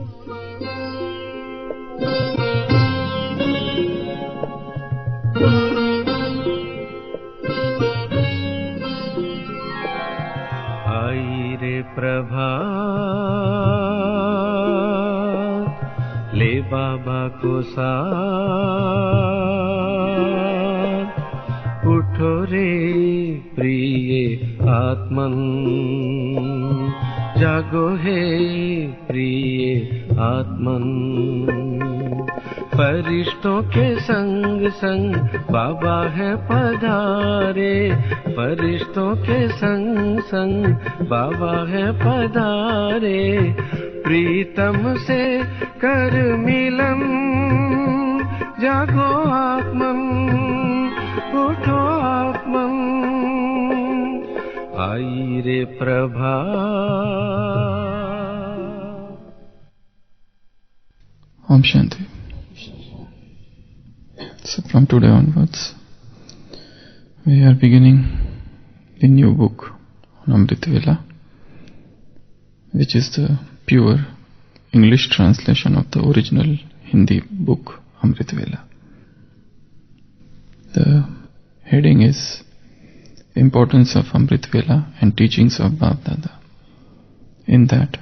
आई रे प्रभात, ले बाबा को साथ, उठो रे प्रिय आत्मन, जागो हे प्रिय आत्मन। फरिश्तों के संग संग बाबा है पधारे, फरिश्तों के संग संग बाबा है पधारे। प्रीतम से कर मिलन, जागो आत्मन, उठो आत्मन, आई रे प्रभात। Om Shanti. So from today onwards, we are beginning the new book on Amritvela, which is the pure English translation of the original Hindi book Amritvela. The heading is Importance of Amritvela and Teachings of Bab Dada. In that,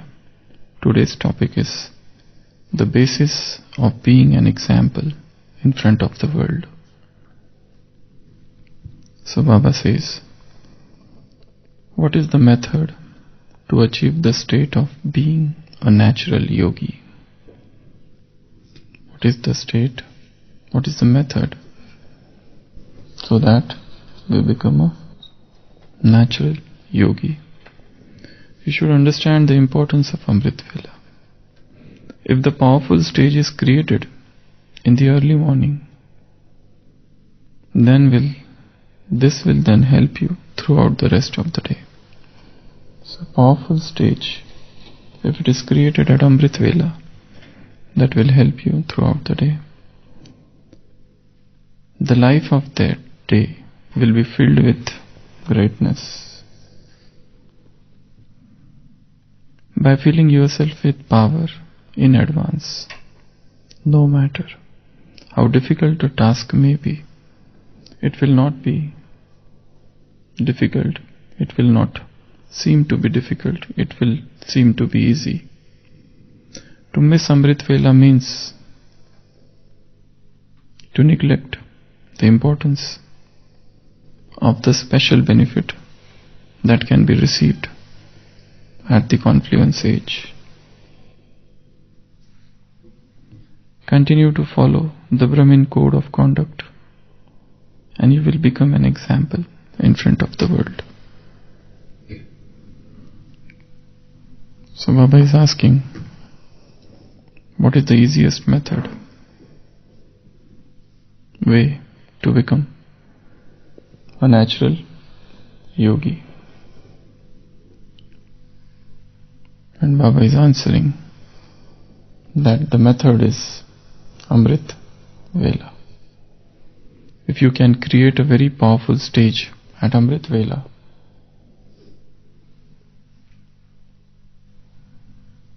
today's topic is the basis of being an example in front of the world. So Baba says, what is the method to achieve the state of being a natural yogi? What is the state? What is the method so that we become a natural yogi? You should understand the importance of Amritvela. If the powerful stage is created in the early morning, then this will then help you throughout the rest of the day. So powerful stage, if it is created at Amritvela, that will help you throughout the day. The life of that day will be filled with greatness. By filling yourself with power in advance, no matter how difficult a task may be, it will not be difficult, it will not seem to be difficult, it will seem to be easy. To miss Amritvela means to neglect the importance of the special benefit that can be received at the confluence age. Continue to follow the Brahmin code of conduct, and you will become an example in front of the world. So Baba is asking, what is the easiest way to become a natural yogi? And Baba is answering that the method is Amritvela. If you can create a very powerful stage at Amritvela,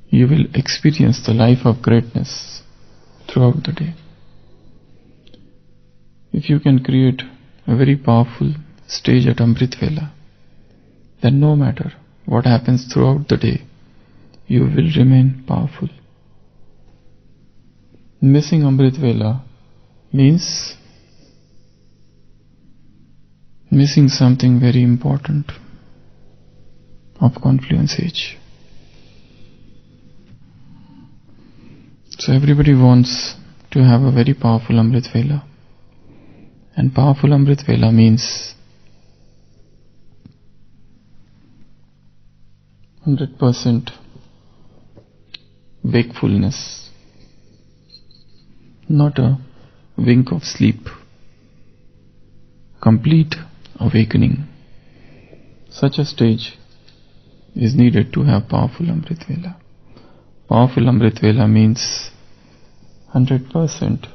you will experience the life of greatness throughout the day. If you can create a very powerful stage at Amritvela, then no matter what happens throughout the day, you will remain powerful. Missing Amritvela means missing something very important of confluence age. So everybody wants to have a very powerful Amritvela, and powerful Amritvela means 100% wakefulness, not a wink of sleep, complete awakening. Such a stage is needed to have powerful Amritvela. Powerful Amritvela means 100%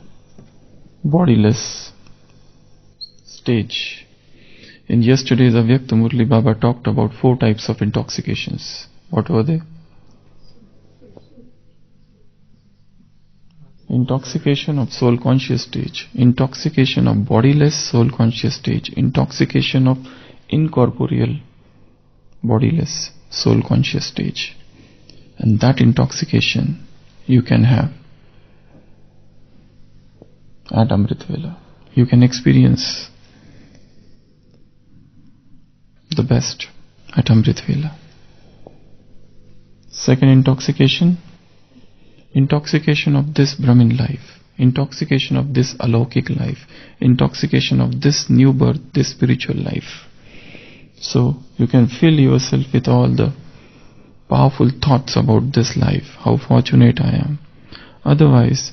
bodiless stage. In yesterday's Avyakta Murli, Baba talked about 4 types of intoxications. What were they? intoxication of soul conscious stage, intoxication of bodiless soul conscious stage, intoxication of incorporeal bodiless soul conscious stage. And that intoxication you can have at Amritvela. You can experience the best at Amritvela. Second intoxication, intoxication of this Brahmin life, intoxication of this alaukic life, intoxication of this new birth, this spiritual life. So you can fill yourself with all the powerful thoughts about this life, how fortunate I am. Otherwise,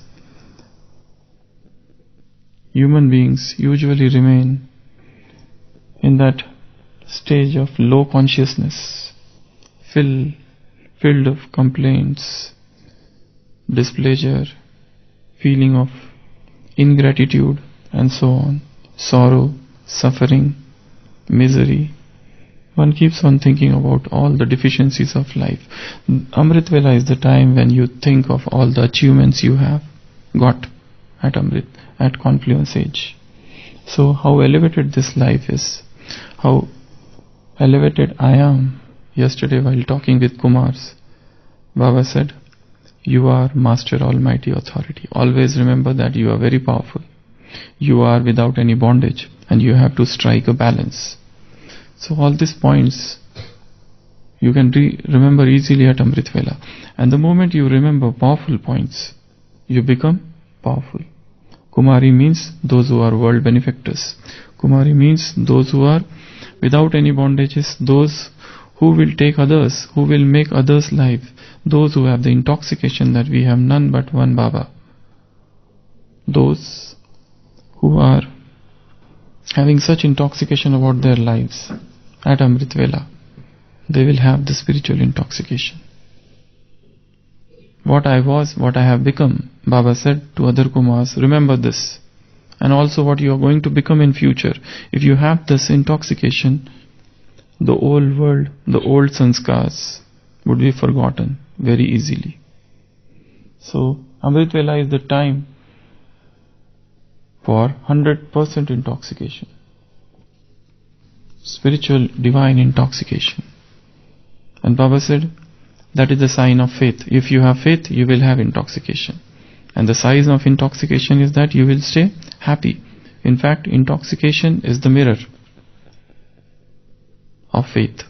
human beings usually remain in that stage of low consciousness, filled of complaints, displeasure, feeling of ingratitude, and so on, sorrow, suffering, misery. One keeps on thinking about all the deficiencies of life. Amritvela is the time when you think of all the achievements you have got at Confluence age. So how elevated this life is, how elevated I am. Yesterday while talking with Kumars, Baba said, you are Master Almighty Authority. Always remember that you are very powerful. You are without any bondage and you have to strike a balance. So all these points you can remember easily at Amritvela. And the moment you remember powerful points, you become powerful. Kumari means those who are world benefactors. Kumari means those who are without any bondages, those who will take others, who will make others' life, those who have the intoxication that we have none but one Baba. Those who are having such intoxication about their lives at Amritvela, they will have the spiritual intoxication. What I was, what I have become, Baba said to other Kumars, remember this. And also what you are going to become in future. If you have this intoxication, the old world, the old sanskars would be forgotten very easily. So Amritvela is the time for 100% intoxication. Spiritual, divine intoxication. And Baba said, that is the sign of faith. If you have faith, you will have intoxication. And the sign of intoxication is that you will stay happy. In fact, intoxication is the mirror of faith.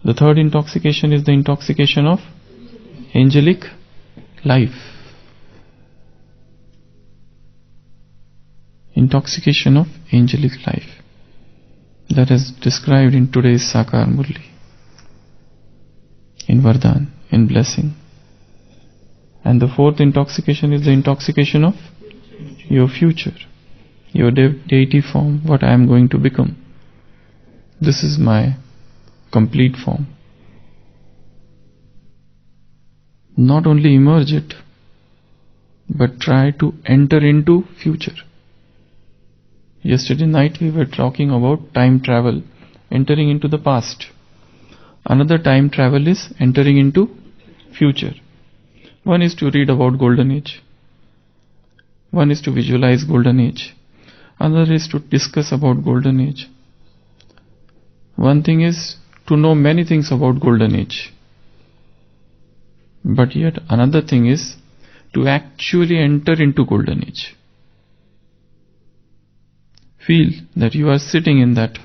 The third intoxication is the intoxication of angelic life. Intoxication of angelic life. That is described in today's Sakar Murli, in Vardhan, in blessing. And the fourth intoxication is the intoxication of your future, your deity form, what I am going to become. This is my complete form. Not only emerge it, but try to enter into future. Yesterday night we were talking about time travel, entering into the past. Another time travel is entering into future. One is to read about Golden Age. One is to visualize Golden Age. Another is to discuss about Golden Age. One thing is to know many things about Golden Age. But yet another thing is to actually enter into Golden Age. Feel that you are sitting in that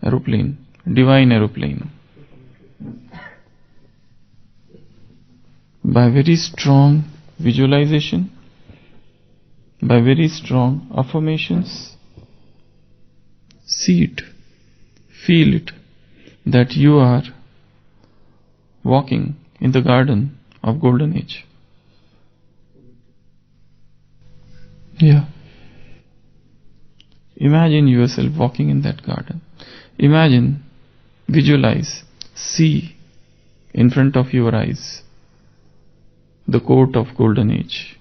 aeroplane, divine aeroplane. By very strong visualization, by very strong affirmations, see it, feel it, that you are walking in the garden of Golden Age. Yeah. Imagine yourself walking in that garden. Imagine, visualize, see in front of your eyes the court of Golden Age,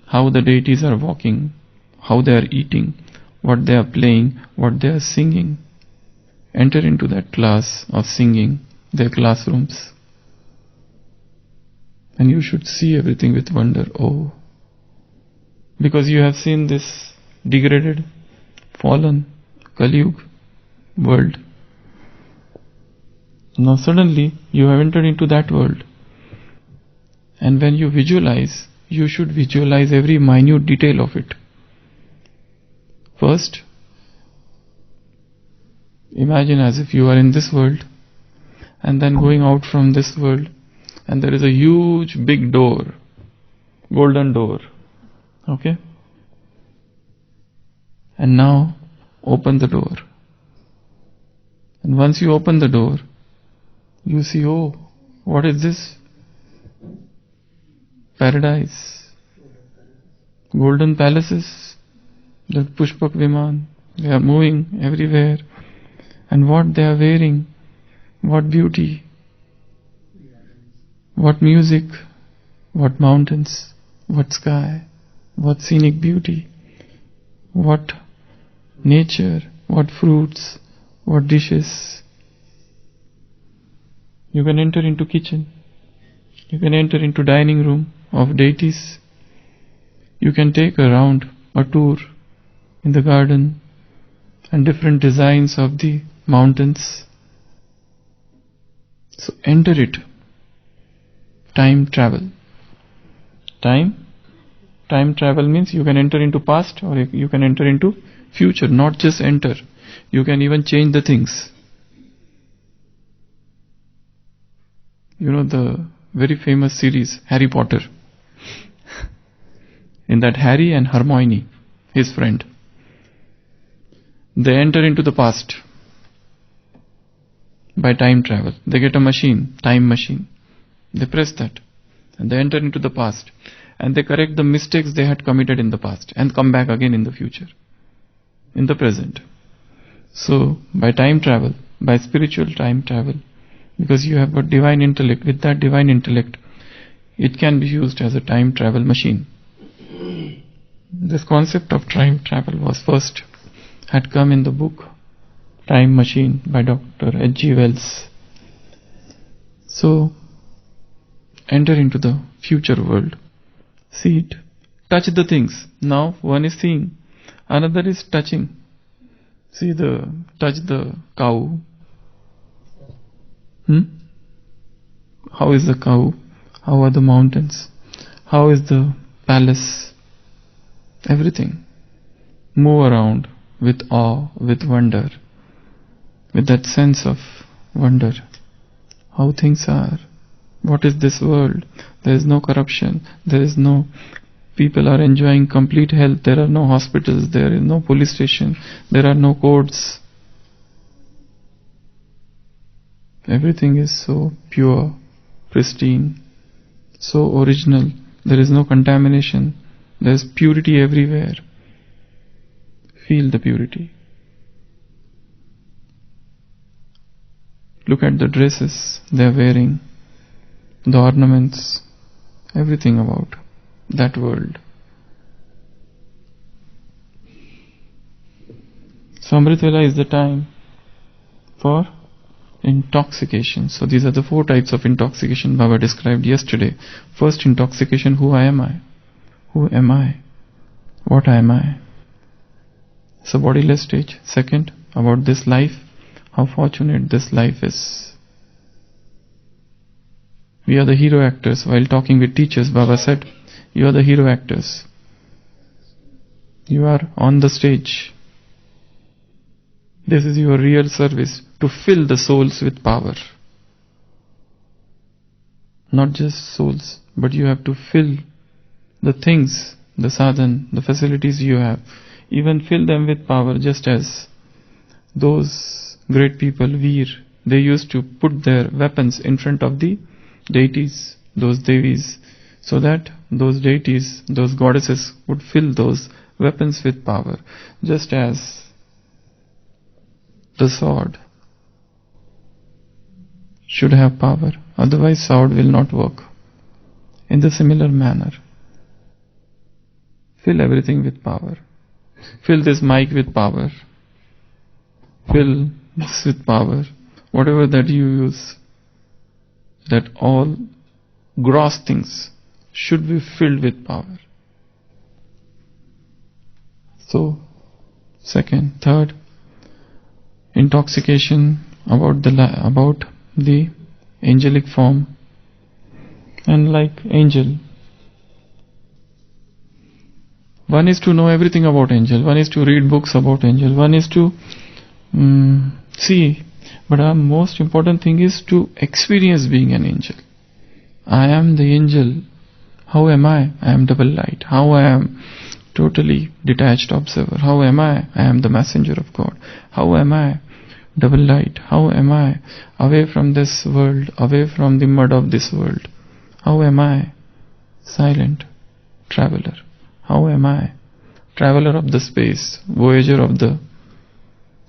how the deities are walking, how they are eating, what they are playing, what they are singing. Enter into that class of singing, their classrooms. And and you should see everything with wonder. Oh, because you have seen this degraded, fallen, Kali Yuga world. Now suddenly you have entered into that world. And when you visualize, you should visualize every minute detail of it. First, imagine as if you are in this world, and then going out from this world, and there is a huge big door, golden door. Okay? And now open the door. And once you open the door, you see, oh, what is this? Paradise. Golden palaces. The Pushpak Viman. They are moving everywhere. And what they are wearing. What beauty. What music. What mountains. What sky. What scenic beauty. What nature. What fruits. What dishes. You can enter into kitchen. You can enter into dining room of deities. You can take a round, a tour in the garden and different designs of the mountains. So enter it. Time travel. Time travel means you can enter into past or you can enter into future, not just enter. You can even change the things. You know the very famous series, Harry Potter. In that Harry and Hermione, his friend, they enter into the past by time travel. They get a machine, time machine. They press that and they enter into the past and they correct the mistakes they had committed in the past and come back again in the future, in the present. So by time travel, by spiritual time travel, because you have got divine intellect, with that divine intellect, it can be used as a time travel machine. This concept of time travel was first had come in the book Time Machine by Dr. H.G. Wells. So enter into the future world. See it. Touch the things. Now one is seeing, another is touching. Touch the cow. How is the cow? How are the mountains? How is the palace? Everything. Move around with awe, with wonder, with that sense of wonder. How things are. What is this world? There is no corruption. There is no... People are enjoying complete health. There are no hospitals. There is no police station. There are no courts. Everything is so pure, pristine, so original. There is no contamination. There is purity everywhere. Feel the purity. Look at the dresses they are wearing, the ornaments, everything about that world. So Amritvela is the time for intoxication. So these are the 4 types of intoxication Baba described yesterday. First intoxication, who am I? Who am I? What am I? It's a bodiless stage. Second, about this life, how fortunate this life is. We are the hero actors. While talking with teachers, Baba said, you are the hero actors. You are on the stage. This is your real service, to fill the souls with power. Not just souls, but you have to fill the things, the sadhan, the facilities you have. Even fill them with power, just as those great people, Veer, they used to put their weapons in front of the deities, those devis, so that those deities, those goddesses would fill those weapons with power. Just as the sword should have power, otherwise sword will not work. In the similar manner, fill everything with power. Fill this mic with power. Fill this with power. Whatever that you use, that all gross things should be filled with power. So, second, third, intoxication about the angelic form, and like angel. One is to know everything about angel, one is to read books about angel, one is to see, but the most important thing is to experience being an angel. I am the angel. How am I? I am double light. How I am totally detached observer. How am I? I am the messenger of God. How am I? Double light. How am I? Away from this world, away from the mud of this world. How am I? Silent traveler. How am I? Traveler of the space, voyager of the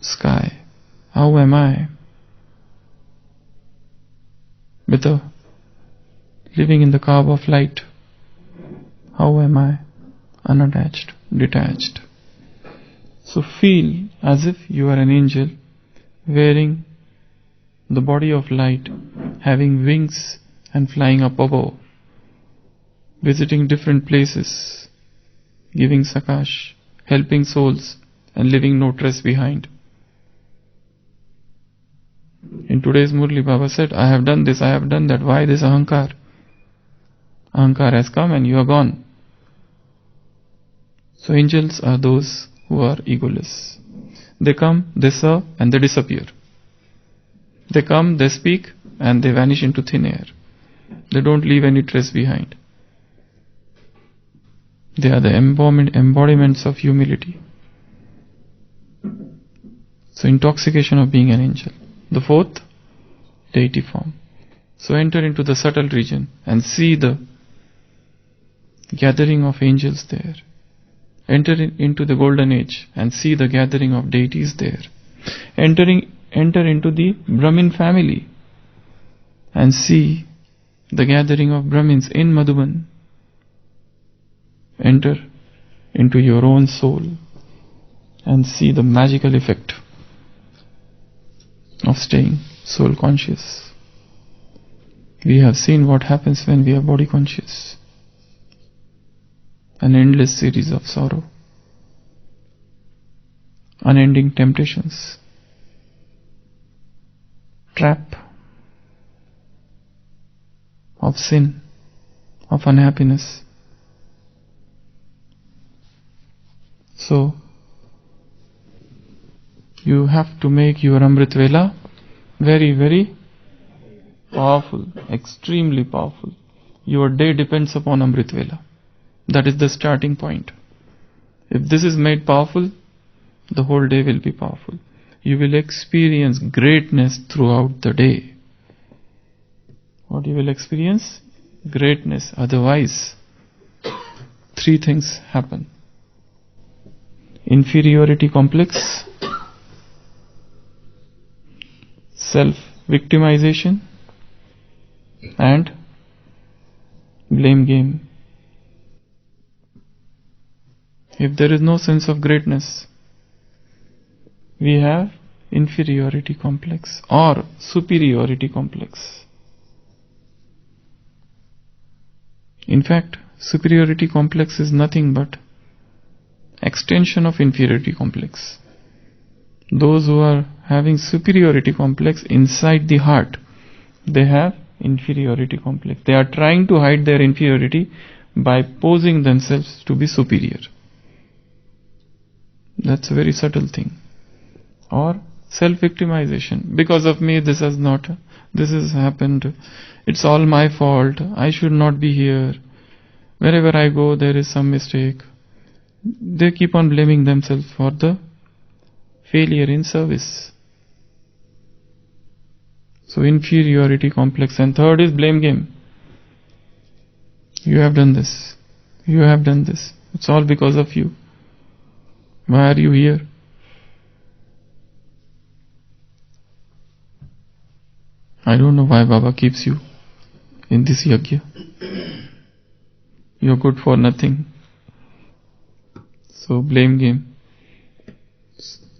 sky. How am I? Living in the curve of light. How am I? Unattached, detached. So feel as if you are an angel wearing the body of light, having wings and flying up above, visiting different places, giving sakash, helping souls and leaving no trace behind. In today's Murli, Baba said, I have done this, I have done that. Why this ahankar? Ahankar has come and you are gone. So angels are those who are egoless. They come, they serve and they disappear. They come, they speak and they vanish into thin air. They don't leave any trace behind. They are the embodiments of humility. So intoxication of being an angel. The fourth, deity form. So enter into the subtle region and see the gathering of angels there. Enter into the golden age and see the gathering of deities there. Enter into the Brahmin family and see the gathering of Brahmins in Madhuban. Enter into your own soul and see the magical effect of staying soul conscious. We have seen what happens when we are body conscious. An endless series of sorrow, unending temptations, trap of sin, of unhappiness. So, you have to make your Amritvela very, very powerful, extremely powerful. Your day depends upon Amritvela. That is the starting point. If this is made powerful, the whole day will be powerful. You will experience greatness throughout the day. What you will experience? Greatness. Otherwise, three things happen. Inferiority complex, self-victimization, and blame game. If there is no sense of greatness, we have inferiority complex or superiority complex. In fact, superiority complex is nothing but extension of inferiority complex. Those who are having superiority complex inside the heart, they have inferiority complex. They are trying to hide their inferiority by posing themselves to be superior. That's a very subtle thing. Or self-victimization. Because of me this has happened. It's all my fault. I should not be here. Wherever I go there is some mistake. They keep on blaming themselves for the failure in service. So inferiority complex. And third is blame game. You have done this. You have done this. It's all because of you. Why are you here? I don't know why Baba keeps you in this yajna. You're good for nothing. So blame game,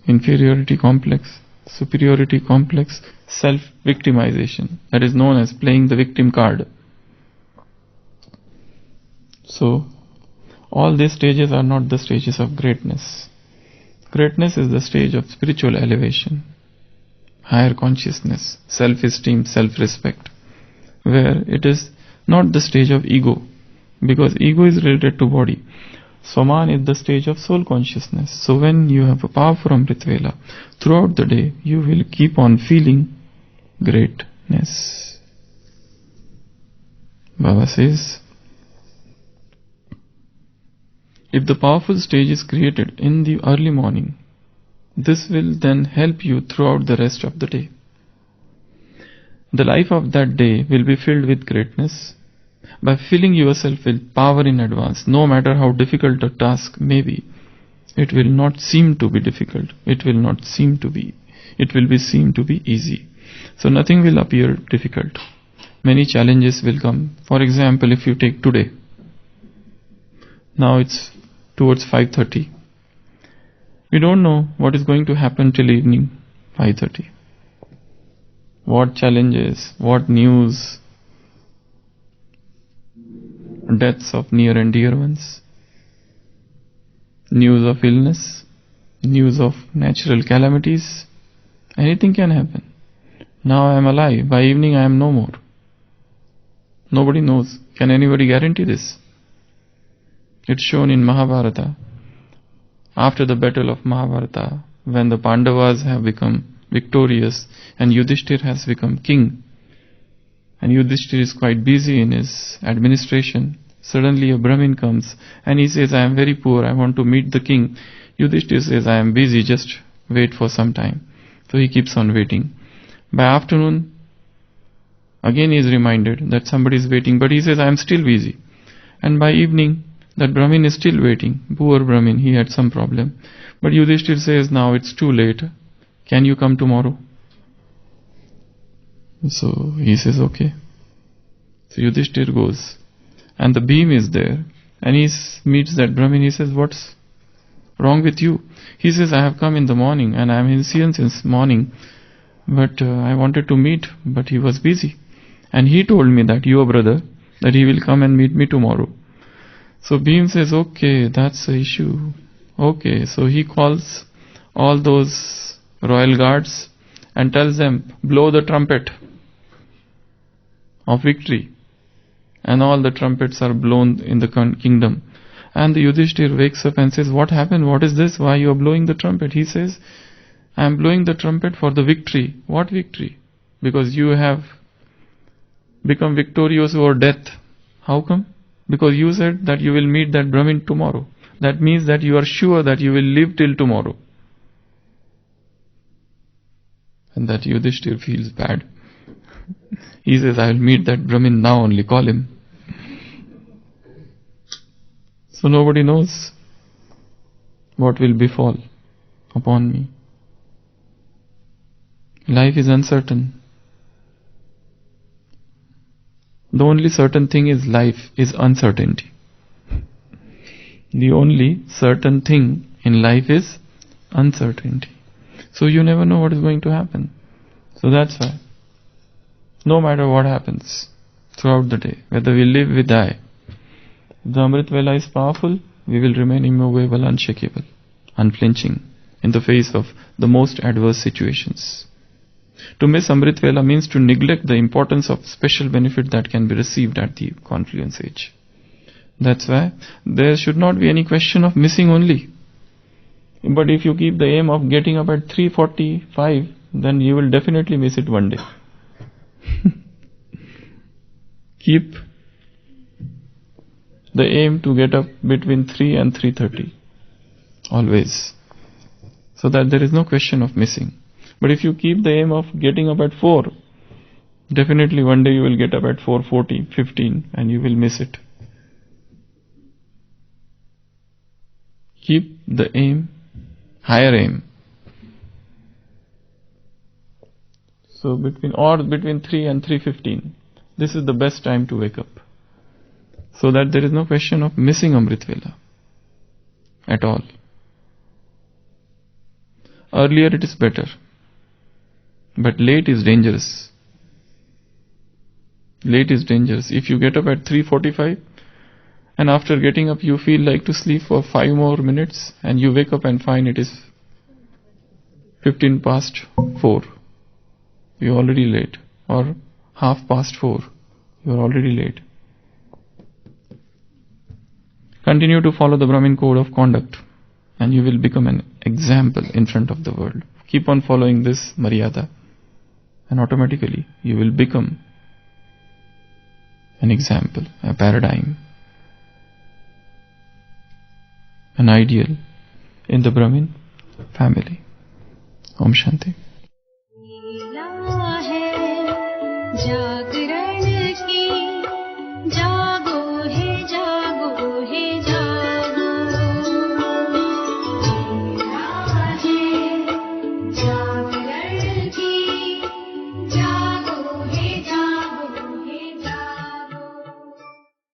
inferiority complex, superiority complex, self-victimization. That is known as playing the victim card. So, all these stages are not the stages of greatness. Greatness is the stage of spiritual elevation, higher consciousness, self-esteem, self-respect, where it is not the stage of ego, because ego is related to body. Swaman is the stage of soul consciousness. So when you have a powerful Amritvela, throughout the day you will keep on feeling greatness. Baba says, if the powerful stage is created in the early morning, this will then help you throughout the rest of the day. The life of that day will be filled with greatness. By filling yourself with power in advance, no matter how difficult a task may be, it will not seem to be difficult. It will seem to be easy. So nothing will appear difficult. Many challenges will come. For example, if you take today, now it's towards 5:30. We don't know what is going to happen till evening 5:30. What challenges, what news, deaths of near and dear ones, news of illness, news of natural calamities, anything can happen. Now I am alive, by evening I am no more. Nobody knows. Can anybody guarantee this? It's shown in Mahabharata. After the battle of Mahabharata, when the Pandavas have become victorious and Yudhishthir has become king, and Yudhishthir is quite busy in his administration, suddenly a Brahmin comes and he says, I am very poor, I want to meet the king. Yudhishthir says, I am busy, just wait for some time. So he keeps on waiting. By afternoon, again he is reminded that somebody is waiting, but he says, I am still busy. And by evening, that Brahmin is still waiting. Poor Brahmin, he had some problem. But Yudhishthir says, now it's too late. Can you come tomorrow? So he says, okay. So Yudhishthir goes. And the beam is there. And he meets that Brahmin. He says, what's wrong with you? He says, I have come in the morning and I am in Sion since morning. But I wanted to meet, but he was busy. And he told me that, your brother, that he will come and meet me tomorrow. So Bhim says, okay, that's the issue. Okay, so he calls all those royal guards and tells them, blow the trumpet of victory. And all the trumpets are blown in the kingdom. And the Yudhishthir wakes up and says, what happened? What is this? Why you are blowing the trumpet? He says, I am blowing the trumpet for the victory. What victory? Because you have become victorious over death. How come? Because you said that you will meet that Brahmin tomorrow. That means that you are sure that you will live till tomorrow. And that Yudhishthir feels bad. He says, I will meet that Brahmin now only, call him. So nobody knows what will befall upon me. Life is uncertain. The only certain thing is life is uncertainty. The only certain thing in life is uncertainty. So you never know what is going to happen. So that's why, no matter what happens throughout the day, whether we live, we die, if the Amritvela is powerful, we will remain immovable, unshakable, unflinching in the face of the most adverse situations. To miss Amritvela means to neglect the importance of special benefit that can be received at the confluence age. That's why there should not be any question of missing only. But if you keep the aim of getting up at 3:45, then you will definitely miss it one day. Keep the aim to get up between 3 and 3:30. Always. So that there is no question of missing. But if you keep the aim of getting up at 4, definitely one day you will get up at 4:40, 15 and you will miss it. Keep the aim, higher aim. So between 3 and 3:15, this is the best time to wake up. So that there is no question of missing Amritvela at all. Earlier it is better. But late is dangerous. Late is dangerous. If you get up at 3:45 And after getting up, you feel like to sleep for 5 more minutes, and you wake up and find it is 15 past 4. You're already late. Or half past 4. You're already late. Continue to follow the Brahmin code of conduct, and you will become an example in front of the world. Keep on following this Maryada, and automatically you will become an example, a paradigm, an ideal in the Brahmin family. Om Shanti.